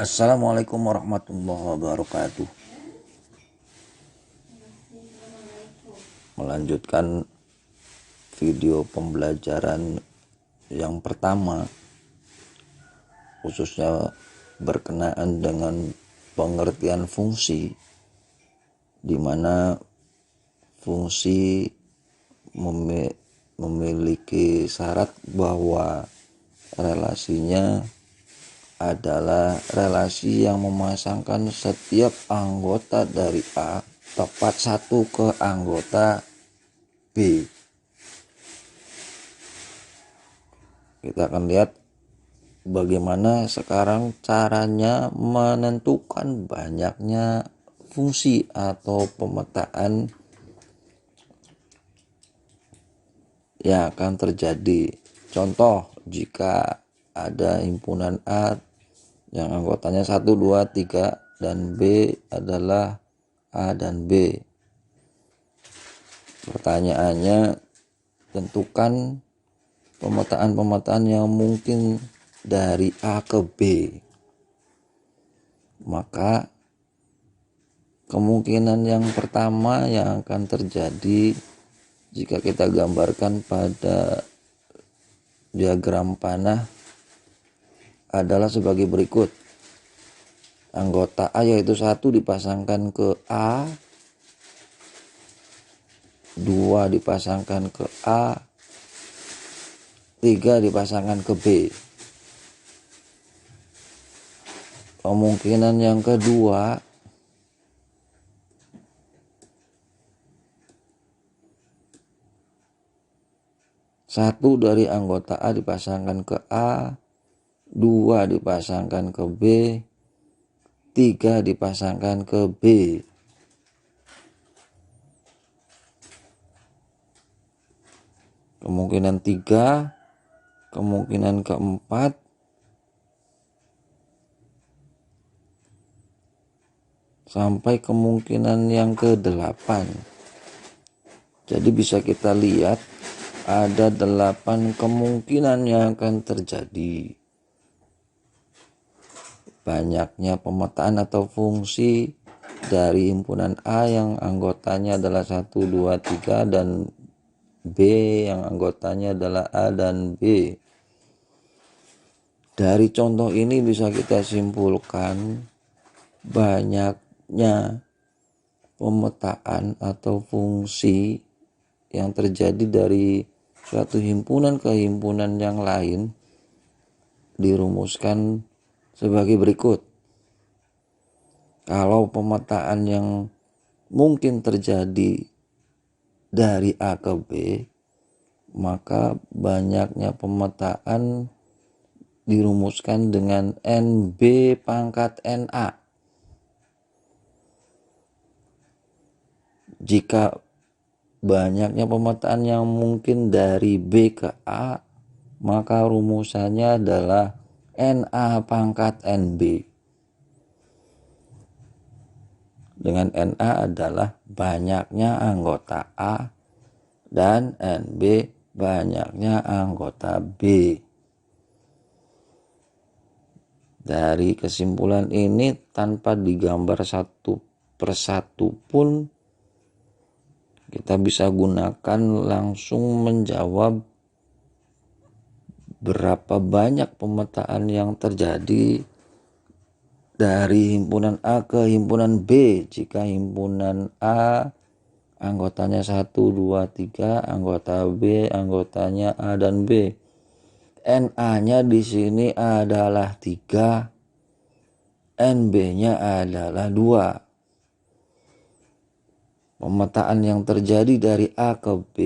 Assalamualaikum warahmatullahi wabarakatuh. Melanjutkan video pembelajaran yang pertama, khususnya berkenaan dengan pengertian fungsi, di mana fungsi memiliki syarat bahwa relasinya adalah relasi yang memasangkan setiap anggota dari A tepat satu ke anggota B. Kita akan lihat bagaimana sekarang caranya menentukan banyaknya fungsi atau pemetaan yang akan terjadi. Contoh, jika ada himpunan A yang anggotanya 1, 2, 3 dan B adalah A dan B. Pertanyaannya, tentukan pemetaan-pemetaan yang mungkin dari A ke B. Maka kemungkinan yang pertama yang akan terjadi jika kita gambarkan pada diagram panah adalah sebagai berikut. Anggota A yaitu 1 dipasangkan ke A, 2 dipasangkan ke A, 3 dipasangkan ke B. Kemungkinan yang kedua, satu dari anggota A dipasangkan ke A, 2 dipasangkan ke B, 3 dipasangkan ke B. Kemungkinan 3, kemungkinan keempat, sampai kemungkinan yang ke-8. Jadi bisa kita lihat ada 8 kemungkinan yang akan terjadi. Banyaknya pemetaan atau fungsi dari himpunan A yang anggotanya adalah 1, 2, 3 dan B yang anggotanya adalah A dan B. Dari contoh ini bisa kita simpulkan banyaknya pemetaan atau fungsi yang terjadi dari suatu himpunan ke himpunan yang lain dirumuskan sebagai berikut. Kalau pemetaan yang mungkin terjadi dari A ke B, maka banyaknya pemetaan dirumuskan dengan NB pangkat NA. Jika banyaknya pemetaan yang mungkin dari B ke A, maka rumusannya adalah NA pangkat NB. Dengan NA adalah banyaknya anggota A dan NB banyaknya anggota B. Dari kesimpulan ini tanpa digambar satu persatu pun kita bisa gunakan langsung menjawab berapa banyak pemetaan yang terjadi dari himpunan A ke himpunan B. Jika himpunan A anggotanya 1, 2, 3, anggota B anggotanya A dan B. NA-nya di sini adalah 3, NB-nya adalah 2. Pemetaan yang terjadi dari A ke B,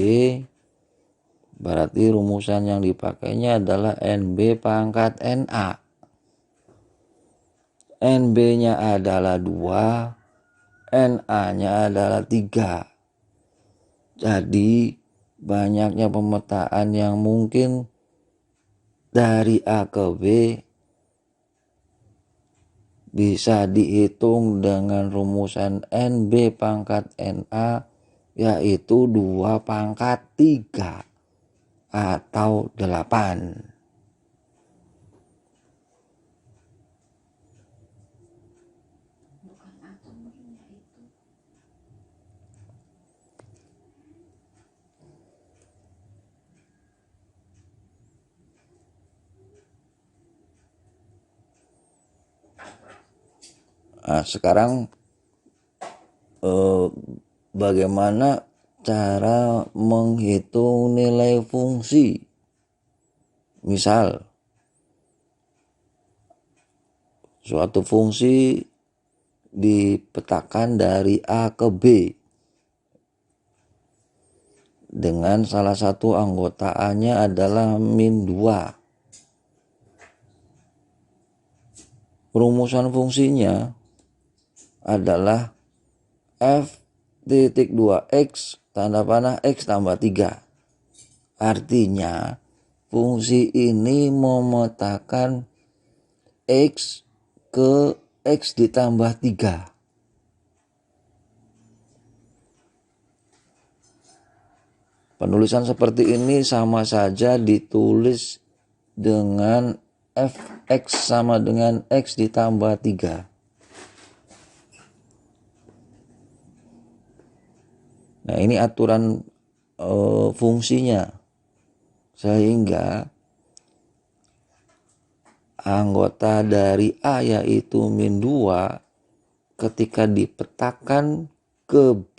berarti rumusan yang dipakainya adalah NB pangkat NA. NB-nya adalah 2, NA-nya adalah 3. Jadi banyaknya pemetaan yang mungkin dari A ke B bisa dihitung dengan rumusan NB pangkat NA, yaitu 2 pangkat 3 atau 8. Nah, sekarang bagaimana cara menghitung nilai fungsi? Misal, suatu fungsi dipetakan dari A ke B dengan salah satu anggota A-nya adalah min 2. Rumusan fungsinya adalah f titik 2x tanda panah x tambah 3. Artinya fungsi ini memetakan x ke x ditambah 3. Penulisan seperti ini sama saja ditulis dengan fx sama dengan x ditambah 3. Nah, ini aturan fungsinya. Sehingga anggota dari A yaitu min 2 ketika dipetakan ke B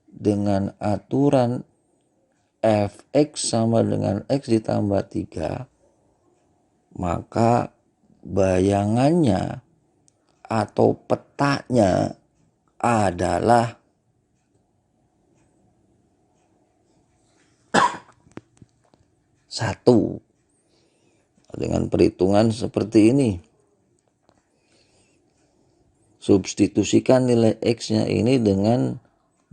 dengan aturan fx sama dengan x ditambah 3, maka bayangannya atau petanya adalah 1. Dengan perhitungan seperti ini, substitusikan nilai x-nya ini dengan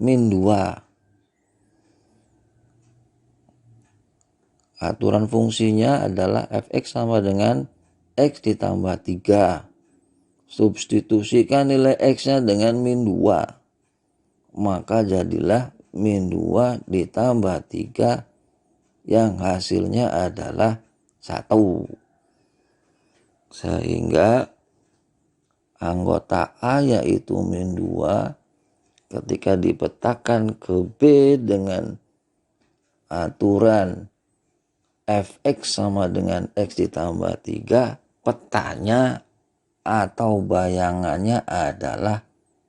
min 2. Aturan fungsinya adalah fx sama dengan x ditambah 3. Substitusikan nilai x-nya dengan min 2. Maka jadilah min 2 ditambah 3 yang hasilnya adalah 1. Sehingga anggota A yaitu min 2 ketika dipetakan ke B dengan aturan fx sama dengan x ditambah 3, petanya atau bayangannya adalah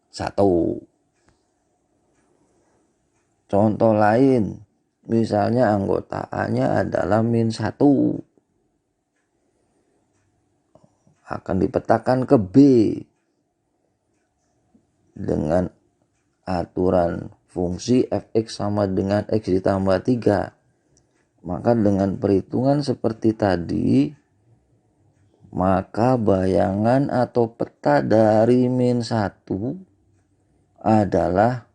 1. Contoh lain, misalnya anggota A-nya adalah min 1. Akan dipetakan ke B dengan aturan fungsi fx sama dengan x ditambah 3. Maka dengan perhitungan seperti tadi, maka bayangan atau peta dari min 1 adalah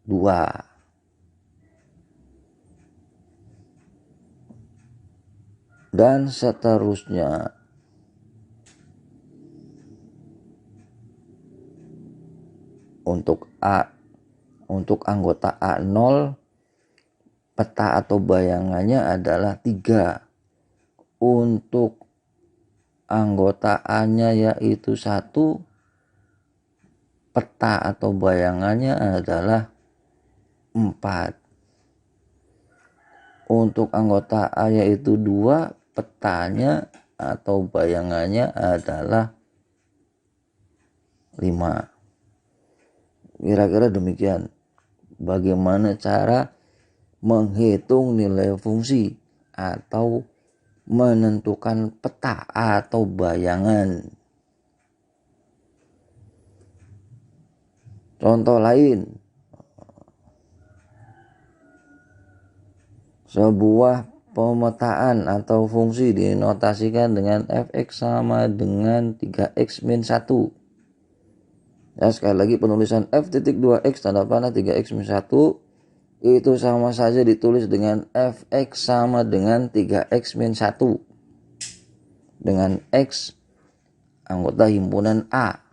2. Dan seterusnya. Untuk anggota A0, peta atau bayangannya adalah 3. Untuk anggota A-nya yaitu 1, peta atau bayangannya adalah 4. Untuk anggota A yaitu 2, petanya atau bayangannya adalah 5. Kira-kira demikian. Bagaimana cara menghitung nilai fungsi atau menentukan peta atau bayangan. Contoh lain, sebuah pemetaan atau fungsi dinotasikan dengan fx sama dengan 3x min 1. Ya, sekali lagi penulisan f titik 2x tanda panah 3x min 1 itu sama saja ditulis dengan fx sama dengan 3x min 1 dengan x anggota himpunan A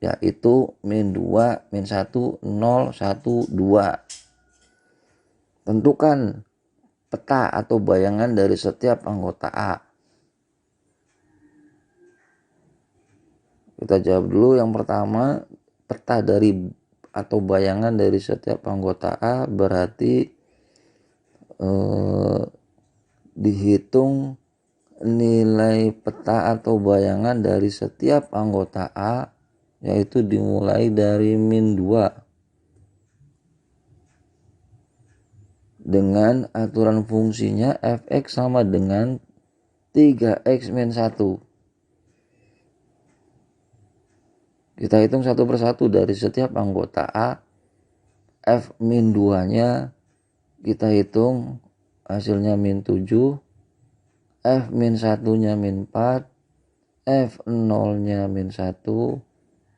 yaitu min 2, min 1, 0, 1, 2. Tentukan peta atau bayangan dari setiap anggota A. Kita jawab dulu yang pertama, peta dari atau bayangan dari setiap anggota A berarti dihitung nilai peta atau bayangan dari setiap anggota A, yaitu dimulai dari min 2 dengan aturan fungsinya fx sama dengan 3x min 1. Kita hitung satu persatu dari setiap anggota A. F min 2 nya kita hitung hasilnya min 7, F min 1 nya min 4, F 0 nya min 1,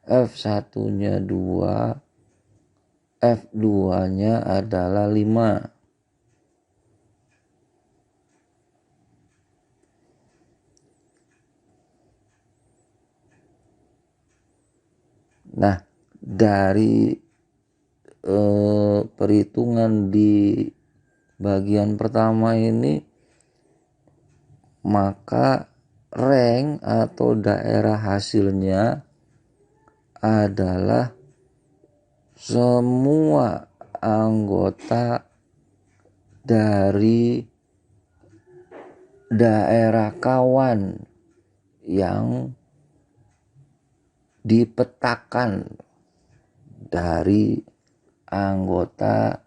F 1 nya 2, F 2 nya adalah 5. Nah, dari perhitungan di bagian pertama ini, maka rank atau daerah hasilnya adalah semua anggota dari daerah kawan yang dipetakan dari anggota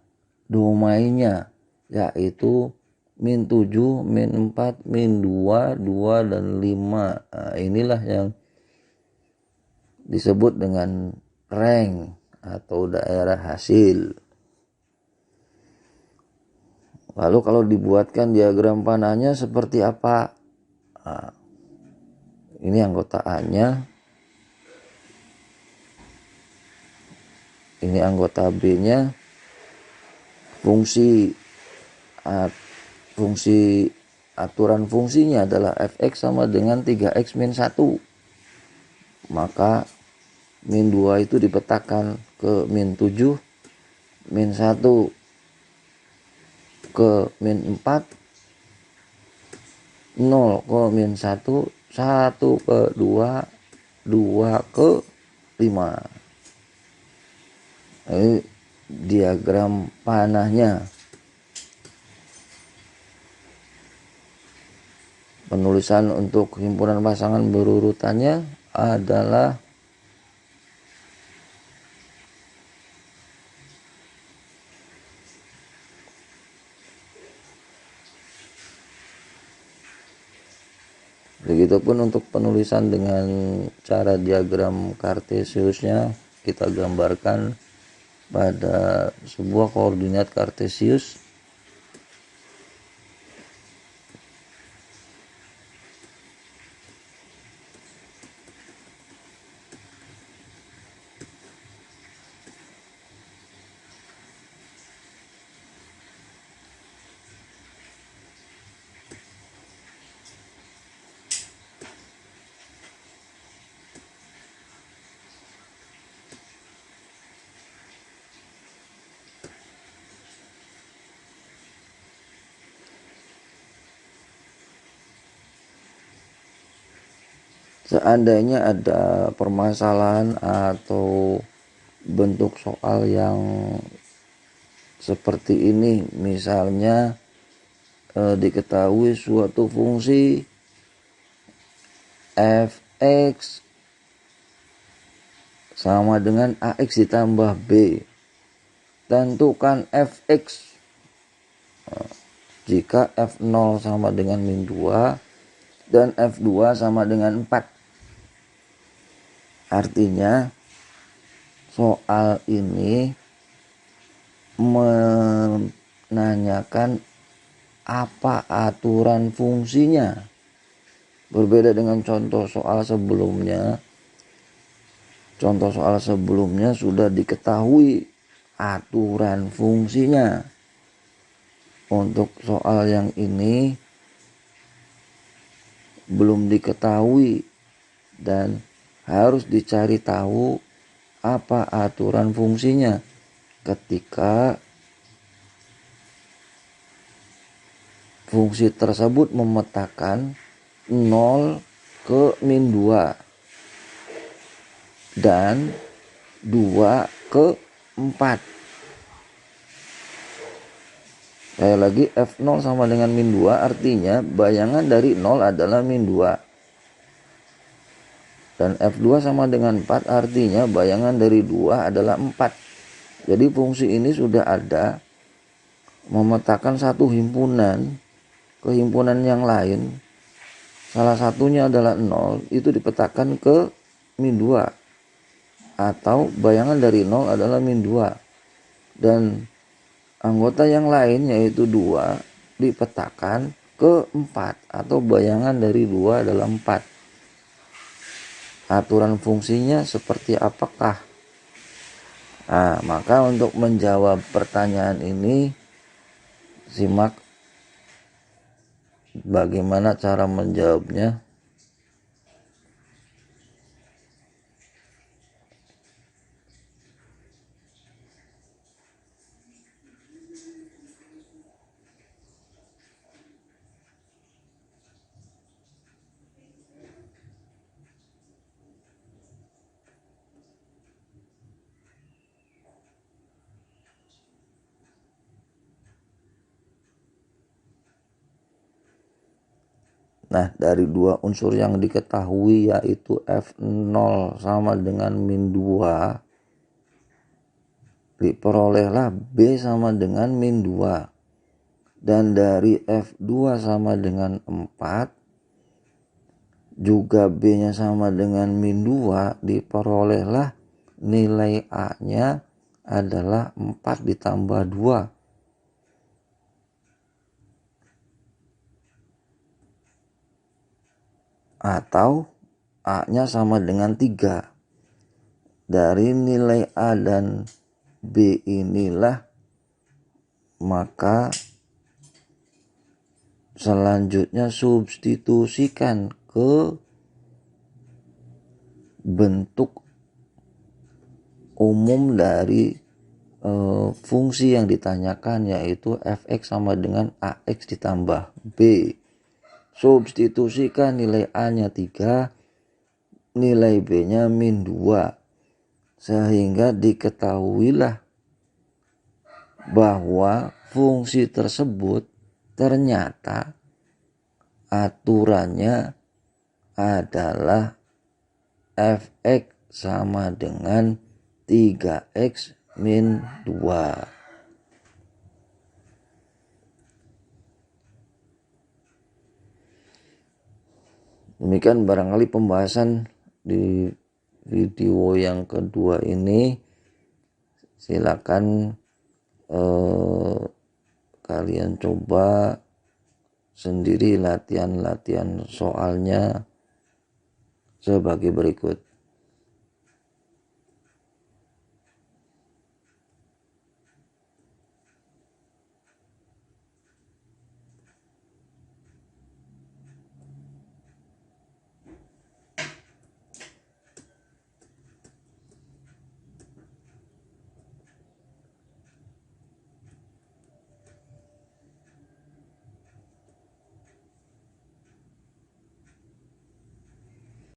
domainnya, yaitu min 7, min 4, min 2, 2, dan 5. Nah, inilah yang disebut dengan rank atau daerah hasil. Lalu kalau dibuatkan diagram panahnya seperti apa? Nah, ini anggota A-nya, ini anggota B-nya. Aturan fungsinya adalah fx sama dengan 3x min 1. Maka min 2 itu dipetakan ke min 7, min 1 ke min 4, 0 ke min 1, 1 ke 2, 2 ke 5. Ini diagram panahnya. Penulisan untuk himpunan pasangan berurutannya adalah begitupun untuk penulisan dengan cara diagram kartesiusnya kita gambarkan pada sebuah koordinat kartesius. Seandainya ada permasalahan atau bentuk soal yang seperti ini, misalnya diketahui suatu fungsi fx sama dengan ax ditambah b, tentukan fx jika f0 sama dengan min 2 dan f2 sama dengan 4. Artinya soal ini menanyakan apa aturan fungsinya. Berbeda dengan contoh soal sebelumnya. Contoh soal sebelumnya sudah diketahui aturan fungsinya. Untuk soal yang ini belum diketahui dan harus dicari tahu apa aturan fungsinya ketika fungsi tersebut memetakan 0 ke min 2. dan 2 ke 4. Sekali lagi, F0 sama dengan min 2 artinya bayangan dari 0 adalah min 2. Dan F2 sama dengan 4 artinya bayangan dari 2 adalah 4. Jadi fungsi ini sudah ada memetakan satu himpunan ke himpunan yang lain. Salah satunya adalah 0, itu dipetakan ke min 2. Atau bayangan dari 0 adalah min 2. Dan anggota yang lain yaitu 2 dipetakan ke 4 atau bayangan dari 2 adalah 4. Aturan fungsinya seperti apakah? Nah, maka untuk menjawab pertanyaan ini, simak bagaimana cara menjawabnya. Nah, dari dua unsur yang diketahui yaitu F0 sama dengan min 2, diperolehlah B sama dengan min 2. Dan dari F2 sama dengan 4, juga B-nya sama dengan min 2, diperolehlah nilai A-nya adalah 4 ditambah 2. Atau A-nya sama dengan 3. Dari nilai A dan B inilah maka selanjutnya substitusikan ke bentuk umum dari fungsi yang ditanyakan, yaitu fx sama dengan ax ditambah b. Substitusikan nilai A-nya 3, nilai B-nya min 2. Sehingga diketahuilah bahwa fungsi tersebut ternyata aturannya adalah fx sama dengan 3x min 2. Demikian barangkali pembahasan di video yang kedua ini. Silakan kalian coba sendiri latihan soalnya sebagai berikut.